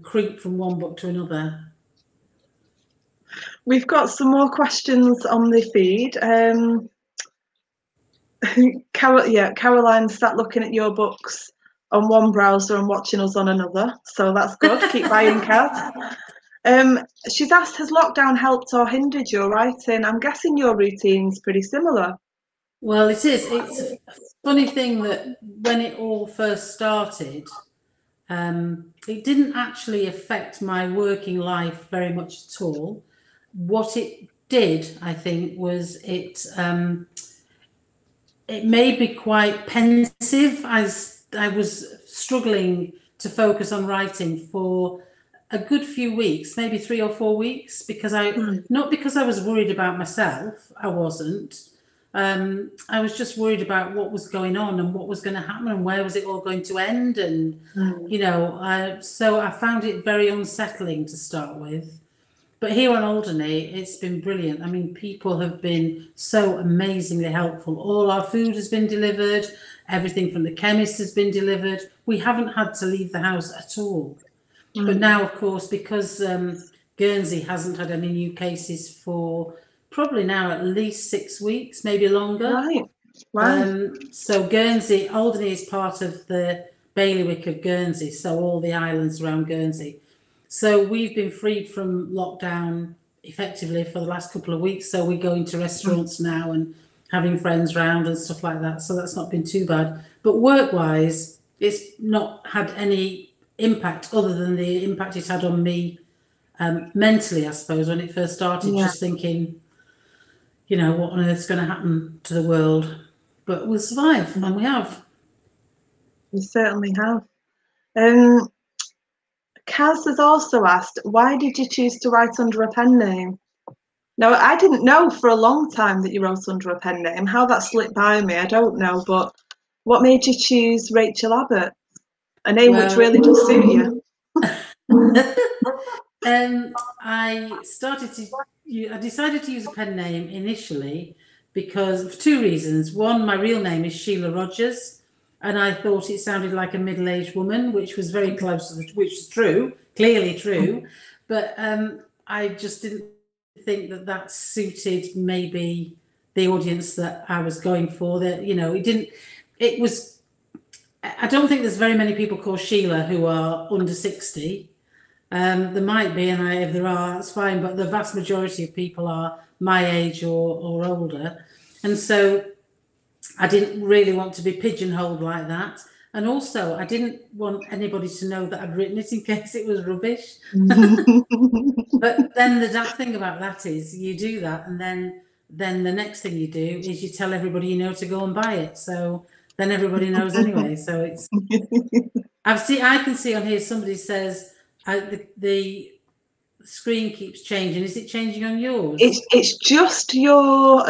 creep from one book to another. We've got some more questions on the feed. Caroline sat looking at your books on one browser and watching us on another, so that's good. Keep buying, Kat. She's asked, has lockdown helped or hindered your writing? I'm guessing your routine's pretty similar. Well, it is. It's a funny thing that when it all first started, it didn't actually affect my working life very much at all. What it did, I think, was it made me quite pensive. I was struggling to focus on writing for a good few weeks, maybe 3 or 4 weeks, because not because I was worried about myself, I wasn't. I was just worried about what was going on and what was going to happen and where was it all going to end, and so I found it very unsettling to start with. But here on Alderney, it's been brilliant. I mean, people have been so amazingly helpful. All our food has been delivered. Everything from the chemist has been delivered. We haven't had to leave the house at all. But now, of course, because Guernsey hasn't had any new cases for probably now at least 6 weeks, maybe longer. Right. So Guernsey, Alderney is part of the bailiwick of Guernsey, so all the islands around Guernsey. So we've been freed from lockdown effectively for the last couple of weeks. So we go into restaurants now and having friends round and stuff like that. So that's not been too bad. But work-wise, it's not had any impact other than the impact it had on me mentally, I suppose, when it first started, just thinking, what on earth's going to happen to the world? But we'll survive, and we have. We certainly have. Kaz has also asked, why did you choose to write under a pen name? Now, I didn't know for a long time that you wrote under a pen name. How that slipped by me, I don't know. But what made you choose Rachel Abbott, a name which really does suit you? I decided to use a pen name initially because of 2 reasons. One, my real name is Sheila Rogers, and I thought it sounded like a middle-aged woman, which was very close to which is true, clearly true. But I just didn't think that suited maybe the audience that I was going for. That I don't think there's very many people called Sheila who are under 60. There might be, and if there are, that's fine. But the vast majority of people are my age or older, and so I didn't really want to be pigeonholed like that. And also, I didn't want anybody to know that I'd written it in case it was rubbish. But then the daft thing about that is you do that, and then the next thing you do is you tell everybody you know to go and buy it. So then everybody knows anyway. So it's I can see on here somebody says the screen keeps changing. Is it changing on yours? It's just your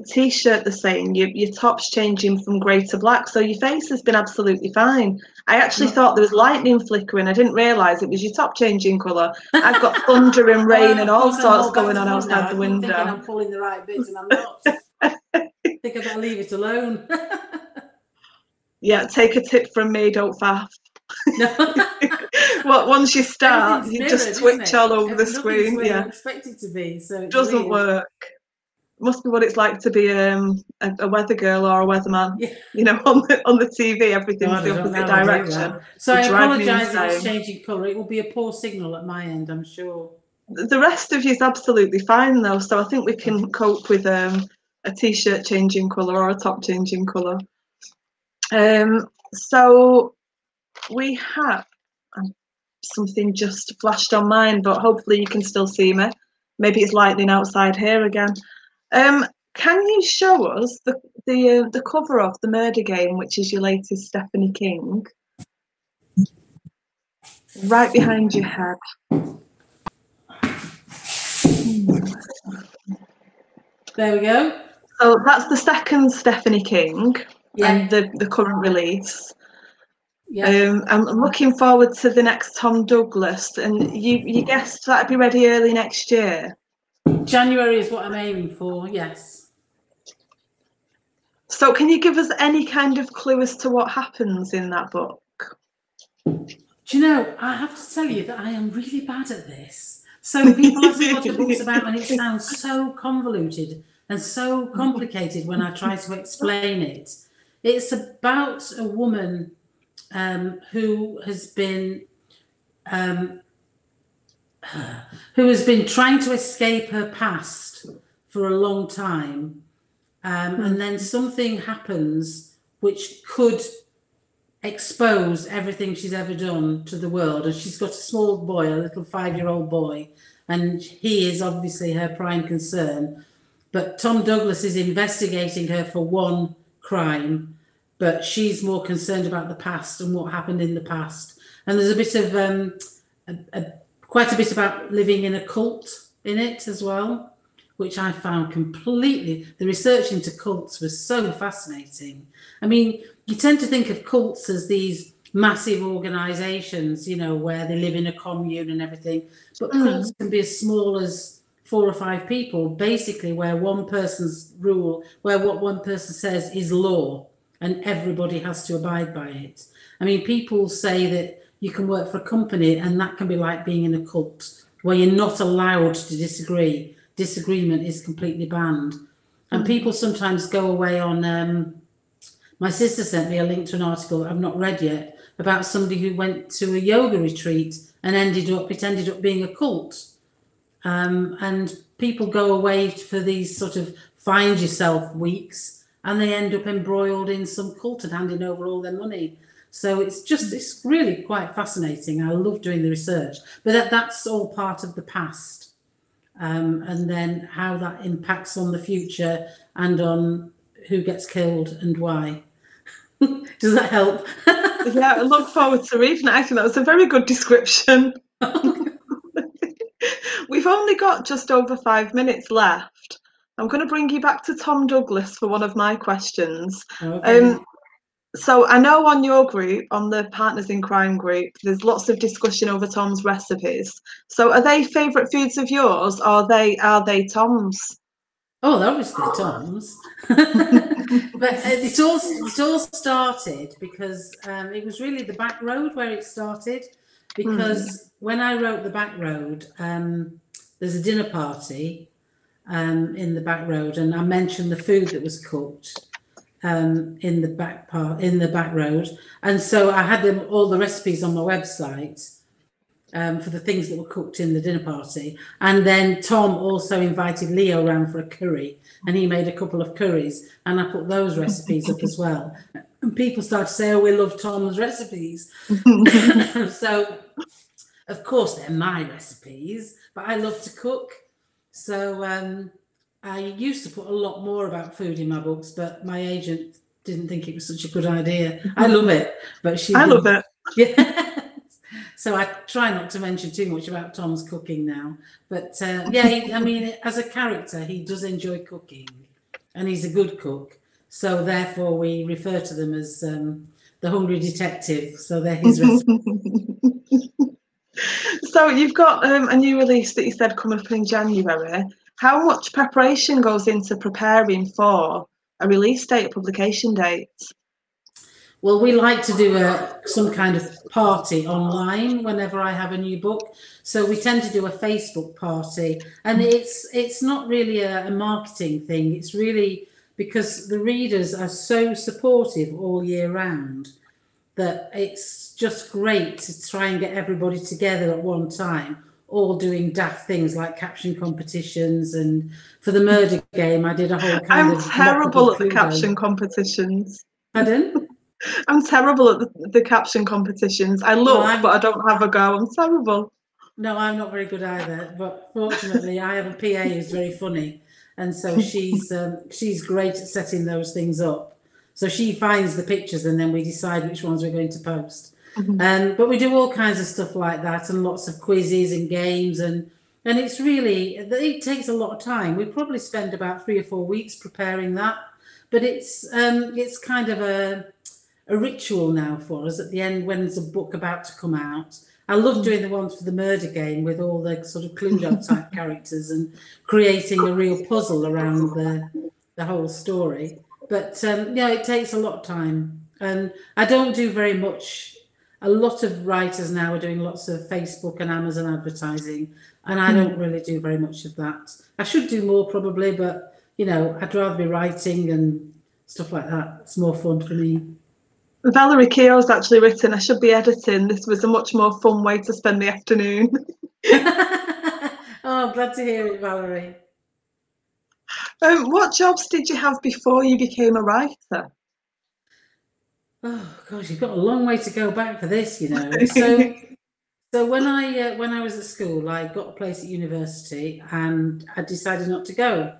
t-shirt the same. Your top's changing from grey to black, so your face has been absolutely fine. I actually thought there was lightning flickering. I didn't realise it was your top changing colour. I've got thunder and rain and all sorts going on outside the window. I'm thinking I'm pulling the right bits and I'm not. I think I better leave it alone. Yeah, take a tip from me, don't faff. No. Well, once you start, Everything's you mirrored, just twitch isn't it? all over the Nothing's screen. where Yeah, you expect it to be, so it's doesn't weird. work. Must be what it's like to be a weather girl or a weatherman. Yeah. You know, on the TV, everything's God, the I don't know opposite how I do direction. that. So I Would drive me apologise if it's insane. changing colour. It will be a poor signal at my end, I'm sure. The rest of you is absolutely fine though, so I think we can cope with a t-shirt changing colour or a top changing colour. So we have something just flashed on mine, but hopefully you can still see me. Maybe it's lightning outside here again. Can you show us the cover of The Murder Game, which is your latest Stephanie King? Right behind your head. There we go. So that's the second Stephanie King, Yeah. and the current release. Yeah. I'm looking forward to the next Tom Douglas, and you guessed that'd be ready early next year. January is what I'm aiming for, yes. So can you give us any kind of clue as to what happens in that book? Do you know, I have to tell you that I am really bad at this. So people ask me what the book's about and it sounds so convoluted and so complicated when I try to explain it. It's about a woman who has been trying to escape her past for a long time, and then something happens which could expose everything she's ever done to the world. And she's got a small boy, a little 5-year-old boy, and he is obviously her prime concern. But Tom Douglas is investigating her for one crime, but she's more concerned about the past and what happened in the past. And there's a bit of quite a bit about living in a cult in it as well, which I found completely, the research into cults was so fascinating. I mean, you tend to think of cults as these massive organisations, you know, where they live in a commune and everything, but cults can be as small as 4 or 5 people, basically where one person's rule, where what one person says is law and everybody has to abide by it. I mean, people say that you can work for a company and that can be like being in a cult where you're not allowed to disagree. Disagreement is completely banned. And people sometimes go away on, my sister sent me a link to an article that I've not read yet about somebody who went to a yoga retreat and it ended up being a cult. And people go away for these sort of find yourself weeks and they end up embroiled in some cult and handing over all their money. So it's really quite fascinating. I love doing the research, but that's all part of the past. And then how that impacts on the future and on who gets killed and why. Does that help? Yeah, I look forward to reading it. I think that was a very good description. We've only got just over 5 minutes left. I'm going to bring you back to Tom Douglas for one of my questions. Okay. So I know on your group, on the Partners in Crime group, there's lots of discussion over Tom's recipes. So are they favourite foods of yours, or are they Tom's? Oh, they're obviously Tom's. But it all started because it was really the back road where it started. Because when I wrote the back road, there's a dinner party in the back road, and I mentioned the food that was cooked in the back road, and so I had all the recipes on my website. For the things that were cooked in the dinner party. And then Tom also invited Leo around for a curry, and he made a couple of curries, and I put those recipes up as well. And people started to say, oh, we love Tom's recipes. So, of course, they're my recipes, but I love to cook. So I used to put a lot more about food in my books, but my agent didn't think it was such a good idea. I love it, but I love it. Yeah. So I try not to mention too much about Tom's cooking now. But I mean, as a character, he does enjoy cooking and he's a good cook. So therefore, we refer to them as the Hungry Detective. So they're his recipes. So you've got a new release that you said coming up in January. How much preparation goes into preparing for a release date, a publication date? Well, we like to do some kind of party online whenever I have a new book. So we tend to do a Facebook party, and it's not really a marketing thing. It's really because the readers are so supportive all year round that it's just great to try and get everybody together at one time, all doing daft things like caption competitions. And for the murder game, I did a whole kind of... I'm terrible at the caption competitions. Pardon? I'm terrible at the caption competitions. I look, but I don't have a go. I'm terrible. No, I'm not very good either. But fortunately, I have a PA who's very funny, and so she's great at setting those things up. So she finds the pictures, and then we decide which ones we're going to post. But we do all kinds of stuff like that, and lots of quizzes and games, and it's really, it takes a lot of time. We probably spend about 3 or 4 weeks preparing that, but it's kind of a ritual now for us at the end when there's a book about to come out. I love doing the ones for the murder game with all the sort of Cluedo type characters and creating a real puzzle around the whole story. But yeah, it takes a lot of time, and I don't do very much. A lot of writers now are doing lots of Facebook and Amazon advertising, and I don't really do very much of that. I should do more probably, but you know, I'd rather be writing and stuff like that. It's more fun for me. Valerie Keogh's actually written, I should be editing. This was a much more fun way to spend the afternoon. Oh, glad to hear it, Valerie. What jobs did you have before you became a writer? Oh gosh, you've got a long way to go back for this, you know. So when I was at school, I got a place at university, and I decided not to go.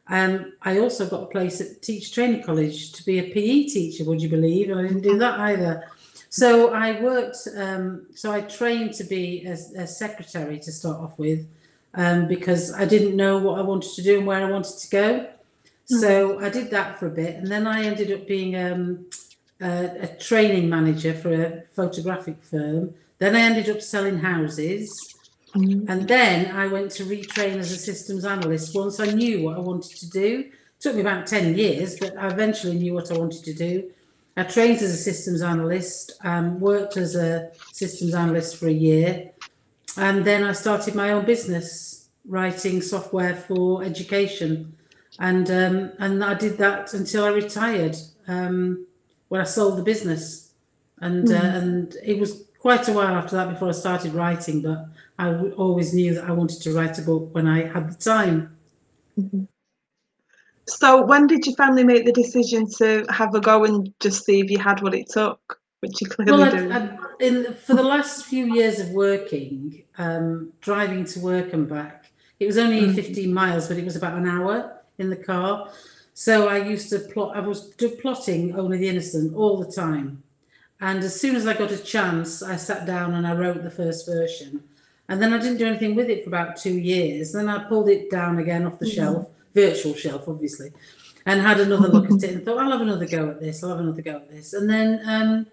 I also got a place at Teacher Training College to be a PE teacher, would you believe? And I didn't do that either. So I worked, so I trained to be a secretary to start off with, because I didn't know what I wanted to do and where I wanted to go. So I did that for a bit, and then I ended up being a training manager for a photographic firm. Then I ended up selling houses. And then I went to retrain as a systems analyst once I knew what I wanted to do. It took me about 10 years, but I eventually knew what I wanted to do. I trained as a systems analyst, worked as a systems analyst for a year, and then I started my own business, writing software for education. And I did that until I retired, when I sold the business. And it was quite a while after that before I started writing, but I always knew that I wanted to write a book when I had the time. So when did you finally make the decision to have a go and just see if you had what it took, which you clearly do? For the last few years of working, driving to work and back, it was only 15 miles, but it was about an hour in the car. So I used to plot, I was plotting Only the Innocent all the time. And as soon as I got a chance, I sat down and I wrote the first version. And then I didn't do anything with it for about 2 years. Then I pulled it down again off the shelf, virtual shelf, obviously, and had another look at it and thought, I'll have another go at this. And then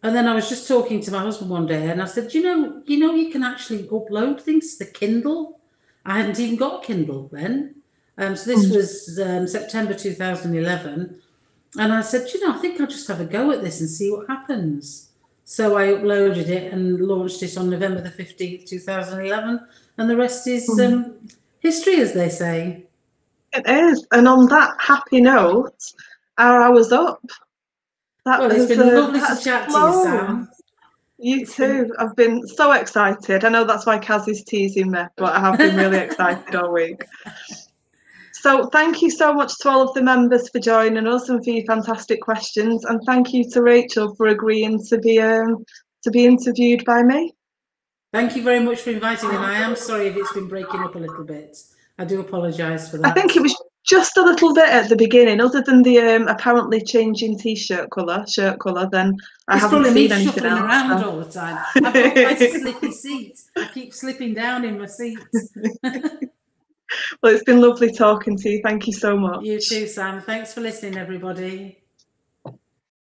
I was just talking to my husband one day, and I said, you know, you can actually upload things to the Kindle. I hadn't even got a Kindle then. So this was September 2011. And I said, I think I'll just have a go at this and see what happens. So I uploaded it and launched it on November the 15th, 2011. And the rest is history, as they say. It is. And on that happy note, our hour's up. It's been lovely to chat to you, Sam. You too. I've been so excited. I know that's why Kaz is teasing me, but I have been really excited all week. So thank you so much to all of the members for joining us and for your fantastic questions. And thank you to Rachel for agreeing to be interviewed by me. Thank you very much for inviting me. And I am sorry if it's been breaking up a little bit. I do apologise for that. I think it was just a little bit at the beginning, other than the apparently changing shirt colour, then I haven't seen anything else. Around all the time. I've got quite a slippy seat. I keep slipping down in my seat. Well, it's been lovely talking to you. Thank you so much. You too, Sam. Thanks for listening, everybody.